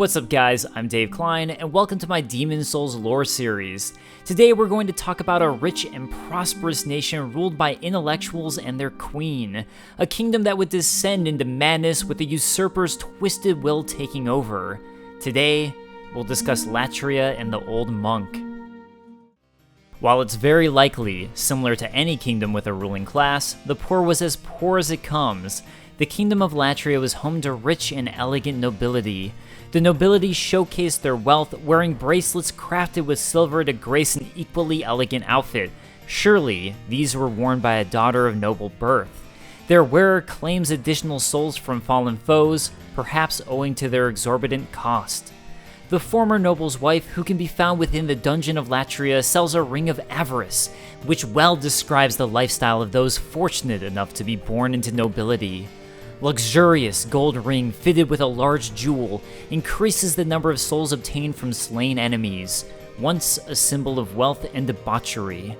What's up guys, I'm Dave Klein, and welcome to my Demon Souls lore series. Today we're going to talk about a rich and prosperous nation ruled by intellectuals and their queen, a kingdom that would descend into madness with the usurper's twisted will taking over. Today, we'll discuss Latria and the Old Monk. While it's very likely, similar to any kingdom with a ruling class, the poor was as poor as it comes. The kingdom of Latria was home to rich and elegant nobility. The nobility showcased their wealth, wearing bracelets crafted with silver to grace an equally elegant outfit. Surely, these were worn by a daughter of noble birth. Their wearer claims additional souls from fallen foes, perhaps owing to their exorbitant cost. The former noble's wife, who can be found within the dungeon of Latria, sells a ring of avarice, which well describes the lifestyle of those fortunate enough to be born into nobility. Luxurious gold ring fitted with a large jewel increases the number of souls obtained from slain enemies, once a symbol of wealth and debauchery.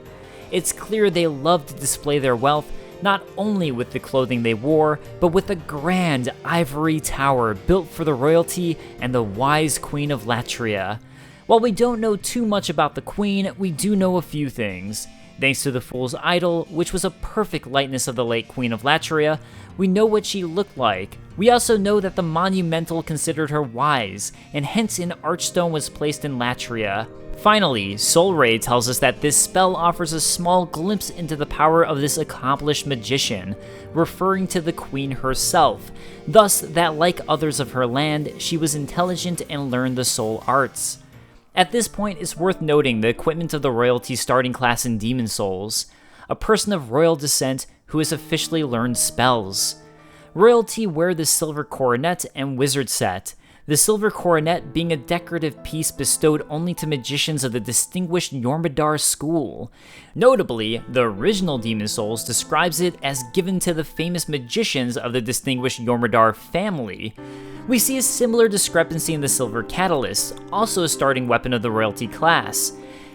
It's clear they loved to display their wealth, not only with the clothing they wore, but with a grand ivory tower built for the royalty and the wise queen of Latria. While we don't know too much about the queen, we do know a few things. Thanks to the Fool's Idol, which was a perfect likeness of the late Queen of Latria, we know what she looked like. We also know that the Monumental considered her wise, and hence an archstone was placed in Latria. Finally, Soul Ray tells us that this spell offers a small glimpse into the power of this accomplished magician, referring to the queen herself, thus that like others of her land, she was intelligent and learned the soul arts. At this point, it's worth noting the equipment of the royalty starting class in Demon Souls, a person of royal descent who has officially learned spells. Royalty wear the silver coronet and wizard set, the silver coronet being a decorative piece bestowed only to magicians of the distinguished Jormungandr school. Notably, the original Demon Souls describes it as given to the famous magicians of the distinguished Jormungandr family. We see a similar discrepancy in the silver catalyst, also a starting weapon of the royalty class.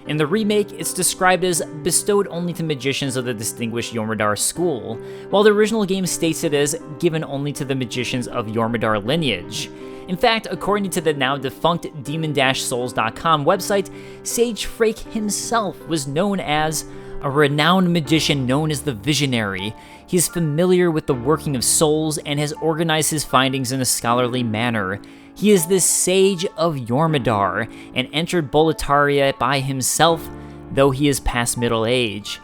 In the remake, it's described as bestowed only to magicians of the distinguished Jormungandr school, while the original game states it as given only to the magicians of Jormungandr lineage. In fact, according to the now defunct demon-souls.com website, Sage Freke himself was known as a renowned magician known as the Visionary. He is familiar with the working of souls and has organized his findings in a scholarly manner. He is the Sage of Jormungandr and entered Latria by himself, though he is past middle age.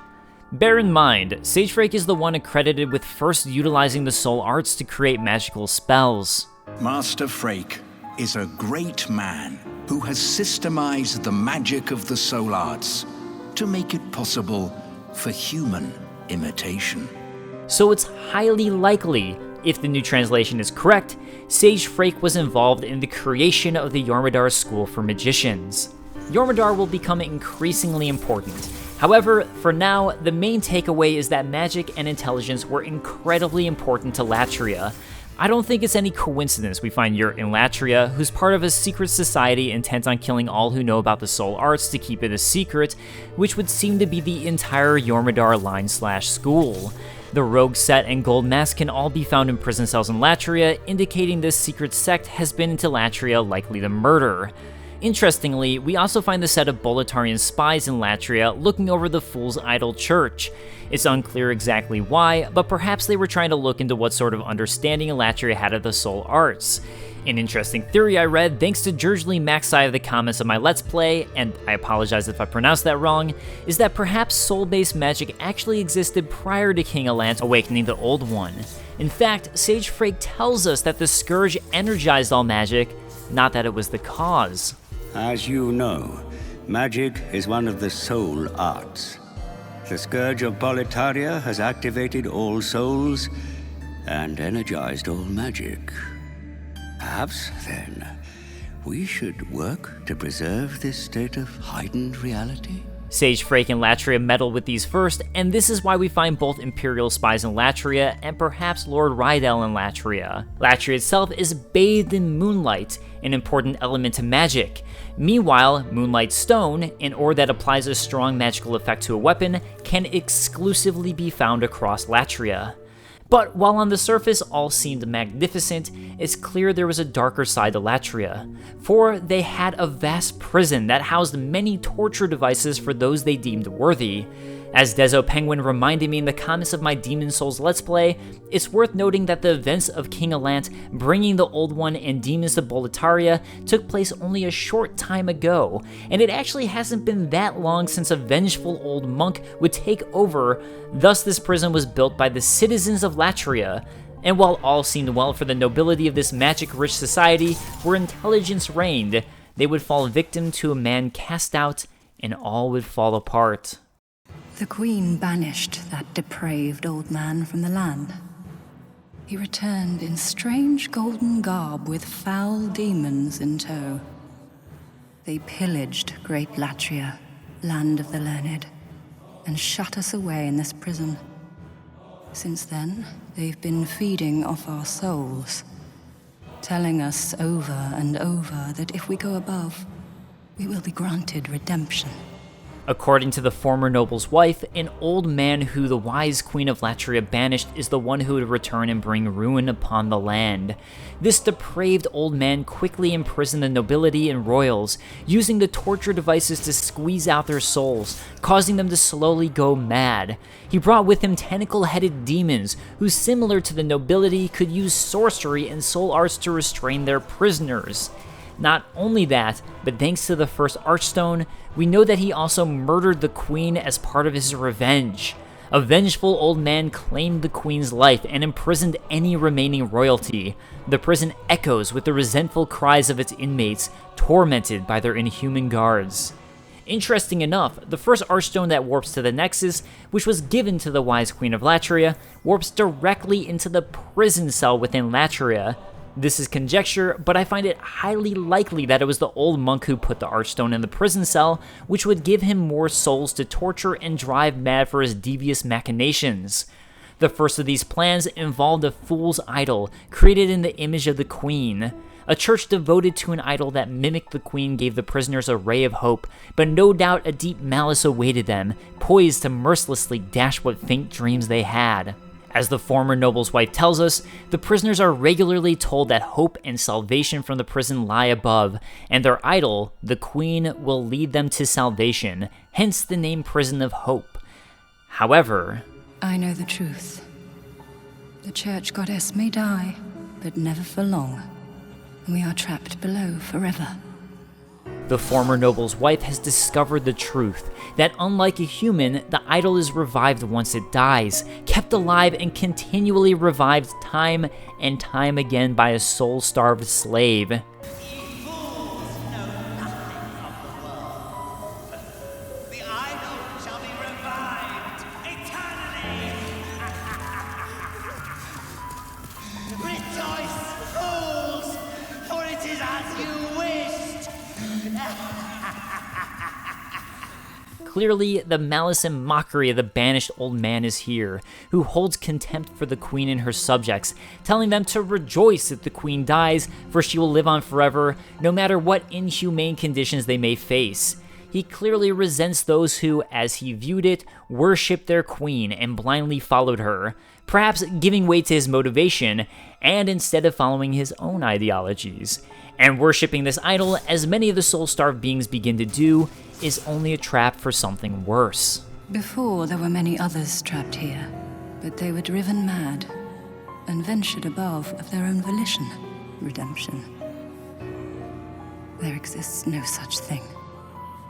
Bear in mind, Sage Freke is the one accredited with first utilizing the soul arts to create magical spells. Master Freke is a great man who has systemized the magic of the soul arts to make it possible for human imitation. So it's highly likely, if the new translation is correct, Sage Freke was involved in the creation of the Jormungandr School for Magicians. Jormungandr will become increasingly important. However, for now, the main takeaway is that magic and intelligence were incredibly important to Latria. I don't think it's any coincidence we find Yurt in Latria, who's part of a secret society intent on killing all who know about the soul arts to keep it a secret, which would seem to be the entire Jormungandr line/school. The rogue set and gold mask can all be found in prison cells in Latria, indicating this secret sect has been into Latria, likely to murder. Interestingly, we also find the set of Boletarian spies in Latria looking over the Fool's Idol church. It's unclear exactly why, but perhaps they were trying to look into what sort of understanding Latria had of the soul arts. An interesting theory I read thanks to Drangleic Maxi of the comments of my Let's Play, and I apologize if I pronounced that wrong, is that perhaps soul-based magic actually existed prior to King Allant awakening the Old One. In fact, Sage Freke tells us that the Scourge energized all magic, not that it was the cause. As you know, magic is one of the soul arts. The Scourge of Latria has activated all souls and energized all magic. Perhaps, then, we should work to preserve this state of heightened reality? Sage Freke and Latria meddle with these first, and this is why we find both Imperial spies in Latria and perhaps Lord Rydell in Latria. Latria itself is bathed in moonlight, an important element to magic. Meanwhile, Moonlight Stone, an ore that applies a strong magical effect to a weapon, can exclusively be found across Latria. But while on the surface all seemed magnificent, it's clear there was a darker side to Latria, for they had a vast prison that housed many torture devices for those they deemed worthy. As Dezo Penguin reminded me in the comments of my Demon Souls Let's Play, it's worth noting that the events of King Allant bringing the Old One and demons to Boletaria took place only a short time ago, and it actually hasn't been that long since a vengeful old monk would take over. Thus this prison was built by the citizens of Latria. And while all seemed well for the nobility of this magic-rich society where intelligence reigned, they would fall victim to a man cast out and all would fall apart. The Queen banished that depraved old man from the land. He returned in strange golden garb with foul demons in tow. They pillaged great Latria, land of the learned, and shut us away in this prison. Since then, they've been feeding off our souls, telling us over and over that if we go above, we will be granted redemption. According to the former noble's wife, an old man who the wise Queen of Latria banished is the one who would return and bring ruin upon the land. This depraved old man quickly imprisoned the nobility and royals, using the torture devices to squeeze out their souls, causing them to slowly go mad. He brought with him tentacle-headed demons, who similar to the nobility could use sorcery and soul arts to restrain their prisoners. Not only that, but thanks to the first Archstone, we know that he also murdered the Queen as part of his revenge. A vengeful old man claimed the Queen's life and imprisoned any remaining royalty. The prison echoes with the resentful cries of its inmates, tormented by their inhuman guards. Interesting enough, the first Archstone that warps to the Nexus, which was given to the wise Queen of Latria, warps directly into the prison cell within Latria. This is conjecture, but I find it highly likely that it was the old monk who put the Archstone in the prison cell, which would give him more souls to torture and drive mad for his devious machinations. The first of these plans involved a fool's idol, created in the image of the Queen. A church devoted to an idol that mimicked the Queen gave the prisoners a ray of hope, but no doubt a deep malice awaited them, poised to mercilessly dash what faint dreams they had. As the former noble's wife tells us, the prisoners are regularly told that hope and salvation from the prison lie above, and their idol, the Queen, will lead them to salvation, hence the name Prison of Hope. However, I know the truth. The church goddess may die, but never for long. We are trapped below forever. the former noble's wife has discovered the truth, that unlike a human, the idol is revived once it dies, kept alive and continually revived time and time again by a soul-starved slave. Clearly, the malice and mockery of the banished old man is here, who holds contempt for the queen and her subjects, telling them to rejoice if the queen dies, for she will live on forever, no matter what inhumane conditions they may face. He clearly resents those who, as he viewed it, worshipped their queen and blindly followed her, perhaps giving way to his motivation, and instead of following his own ideologies. And worshipping this idol, as many of the soul-starved beings begin to do, is only a trap for something worse. Before, there were many others trapped here, but they were driven mad and ventured above of their own volition. Redemption. There exists no such thing.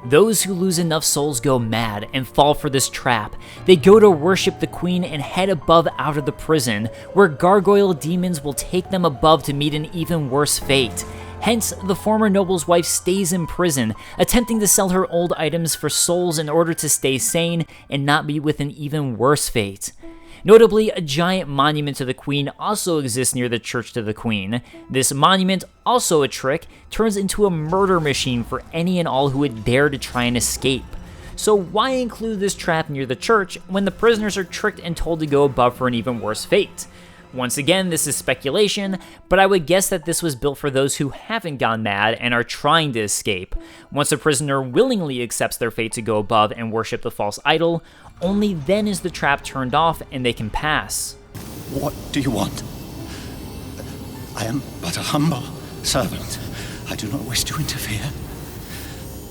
Those who lose enough souls go mad and fall for this trap. They go to worship the queen and head above out of the prison, where gargoyle demons will take them above to meet an even worse fate. Hence, the former noble's wife stays in prison, attempting to sell her old items for souls in order to stay sane and not be with an even worse fate. Notably, a giant monument to the queen also exists near the church to the queen. This monument, also a trick, turns into a murder machine for any and all who would dare to try and escape. So why include this trap near the church when the prisoners are tricked and told to go above for an even worse fate? Once again, this is speculation, but I would guess that this was built for those who haven't gone mad and are trying to escape. Once a prisoner willingly accepts their fate to go above and worship the false idol, only then is the trap turned off and they can pass. What do you want? I am but a humble servant. I do not wish to interfere.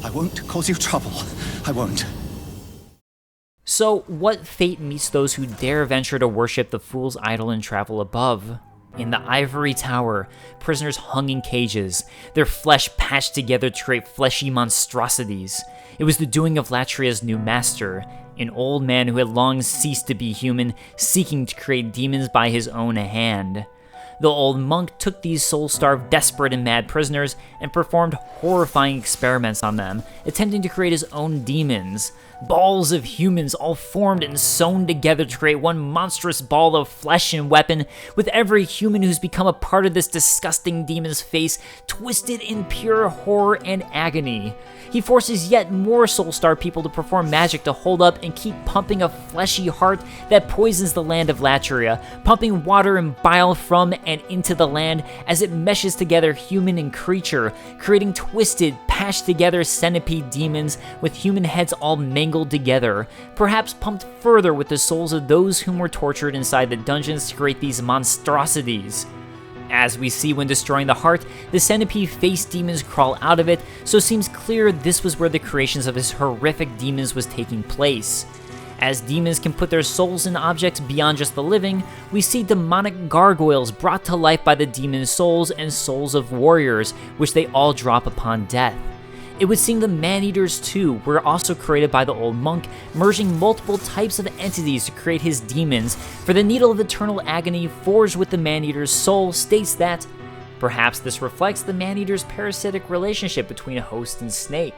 I won't cause you trouble. I won't. So, what fate meets those who dare venture to worship the fool's idol and travel above? In the ivory tower, prisoners hung in cages, their flesh patched together to create fleshy monstrosities. It was the doing of Latria's new master, an old man who had long ceased to be human, seeking to create demons by his own hand. The old monk took these soul-starved, desperate, and mad prisoners and performed horrifying experiments on them, attempting to create his own demons. Balls of humans all formed and sewn together to create one monstrous ball of flesh and weapon, with every human who's become a part of this disgusting demon's face twisted in pure horror and agony. He forces yet more soul-starved people to perform magic to hold up and keep pumping a fleshy heart that poisons the land of Latria, pumping water and bile from and into the land as it meshes together human and creature, creating twisted, patched together centipede demons with human heads all mangled together, perhaps pumped further with the souls of those whom were tortured inside the dungeons to create these monstrosities. As we see when destroying the heart, the centipede-faced demons crawl out of it, so it seems clear this was where the creations of his horrific demons was taking place. As demons can put their souls in objects beyond just the living, we see demonic gargoyles brought to life by the demon souls and souls of warriors, which they all drop upon death. It would seem the Maneaters too were also created by the old monk, merging multiple types of entities to create his demons, for the Needle of Eternal Agony forged with the Maneater's soul states that perhaps this reflects the Maneater's parasitic relationship between host and snake.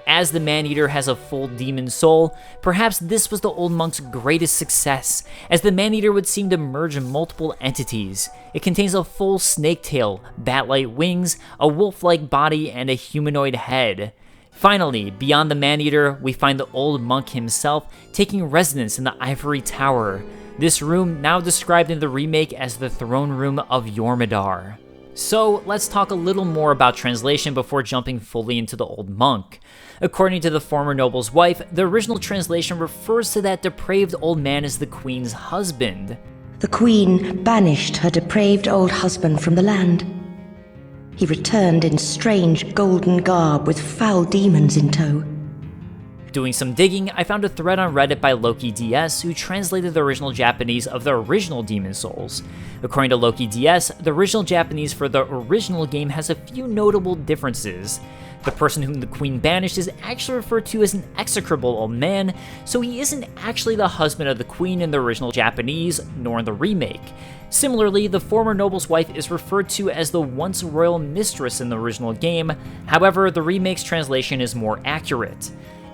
As the Maneater has a full demon soul, perhaps this was the old monk's greatest success, as the Maneater would seem to merge multiple entities. It contains a full snake tail, bat-like wings, a wolf-like body, and a humanoid head. Finally, beyond the Maneater, we find the old monk himself taking residence in the ivory tower. This room, now described in the remake as the throne room of Jormungandr. So, let's talk a little more about translation before jumping fully into the old monk. According to the former noble's wife, the original translation refers to that depraved old man as the queen's husband. The queen banished her depraved old husband from the land. He returned in strange golden garb with foul demons in tow. Doing some digging, I found a thread on Reddit by Loki DS who translated the original Japanese of the original Demon Souls. According to Loki DS, the original Japanese for the original game has a few notable differences. The person whom the queen banished is actually referred to as an execrable old man, so he isn't actually the husband of the queen in the original Japanese, nor in the remake. Similarly, the former noble's wife is referred to as the once royal mistress in the original game, however, the remake's translation is more accurate.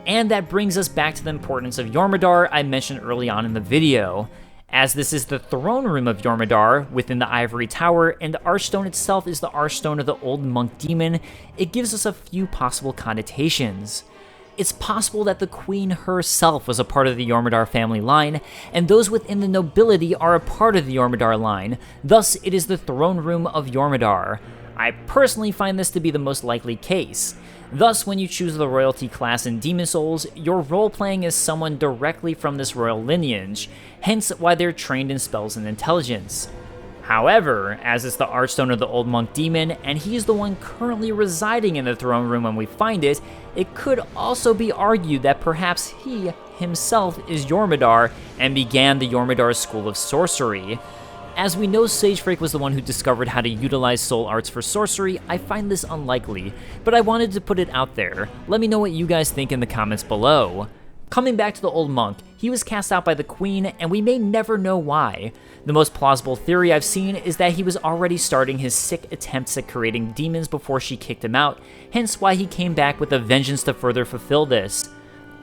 And that brings us back to the importance of Jormungandr I mentioned early on in the video. As this is the throne room of Jormungandr within the ivory tower, and the archstone itself is the archstone of the old monk demon, it gives us a few possible connotations. It's possible that the queen herself was a part of the Jormungandr family line, and those within the nobility are a part of the Jormungandr line, thus it is the throne room of Jormungandr. I personally find this to be the most likely case. Thus, when you choose the royalty class in Demon Souls, you're role-playing as someone directly from this royal lineage, hence why they're trained in spells and intelligence. However, as it's the archstone of the old monk demon, and he is the one currently residing in the throne room when we find it, it could also be argued that perhaps he himself is Jormungandr and began the Jormungandr School of Sorcery. As we know Sage Freke was the one who discovered how to utilize soul arts for sorcery, I find this unlikely, but I wanted to put it out there. Let me know what you guys think in the comments below. Coming back to the old monk, he was cast out by the queen, and we may never know why. The most plausible theory I've seen is that he was already starting his sick attempts at creating demons before she kicked him out, hence why he came back with a vengeance to further fulfill this.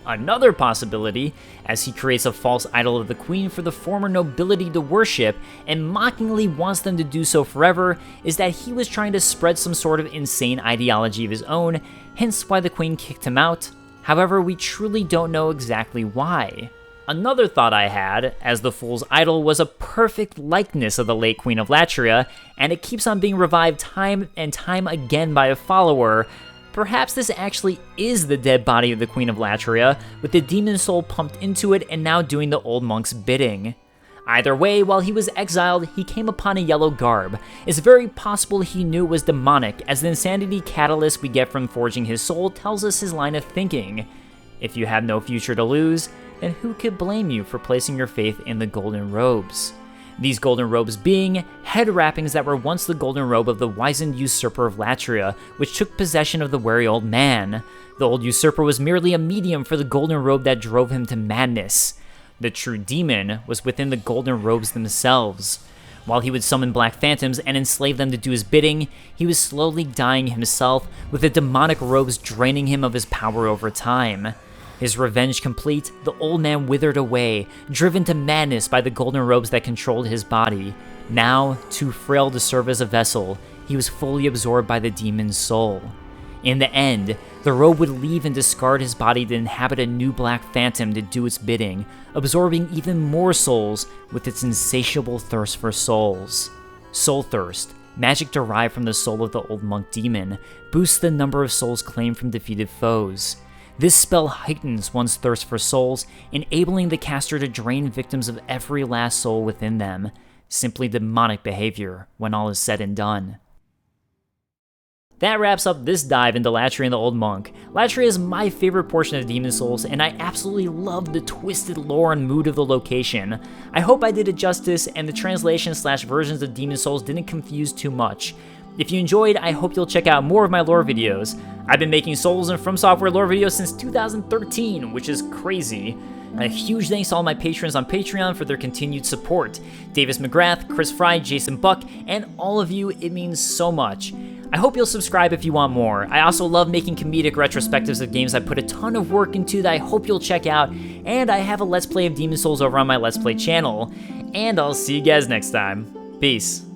Another possibility, as he creates a false idol of the queen for the former nobility to worship and mockingly wants them to do so forever, is that he was trying to spread some sort of insane ideology of his own, hence why the queen kicked him out. However, we truly don't know exactly why. Another thought I had, as the fool's idol was a perfect likeness of the late Queen of Latria, and it keeps on being revived time and time again by a follower, perhaps this actually is the dead body of the Queen of Latria, with the demon soul pumped into it and now doing the old monk's bidding. Either way, while he was exiled, he came upon a yellow garb. It's very possible he knew it was demonic, as the insanity catalyst we get from forging his soul tells us his line of thinking. If you have no future to lose, then who could blame you for placing your faith in the golden robes? These golden robes being head wrappings that were once the golden robe of the wizened usurper of Latria, which took possession of the wary old man. The old usurper was merely a medium for the golden robe that drove him to madness. The true demon was within the golden robes themselves. While he would summon black phantoms and enslave them to do his bidding, he was slowly dying himself, with the demonic robes draining him of his power over time. His revenge complete, the old man withered away, driven to madness by the golden robes that controlled his body. Now, too frail to serve as a vessel, he was fully absorbed by the demon's soul. In the end, the robe would leave and discard his body to inhabit a new black phantom to do its bidding, absorbing even more souls with its insatiable thirst for souls. Soul Thirst, magic derived from the soul of the old monk demon, boosts the number of souls claimed from defeated foes. This spell heightens one's thirst for souls, enabling the caster to drain victims of every last soul within them. Simply demonic behavior when all is said and done. That wraps up this dive into Latria and the Old Monk. Latria is my favorite portion of Demon Souls, and I absolutely love the twisted lore and mood of the location. I hope I did it justice, and the translation/versions of Demon Souls didn't confuse too much. If you enjoyed, I hope you'll check out more of my lore videos. I've been making Souls and From Software lore videos since 2013, which is crazy. A huge thanks to all my patrons on Patreon for their continued support. Davis McGrath, Chris Fry, Jason Buck, and all of you, it means so much. I hope you'll subscribe if you want more. I also love making comedic retrospectives of games I put a ton of work into that I hope you'll check out, and I have a Let's Play of Demon Souls over on my Let's Play channel. And I'll see you guys next time. Peace.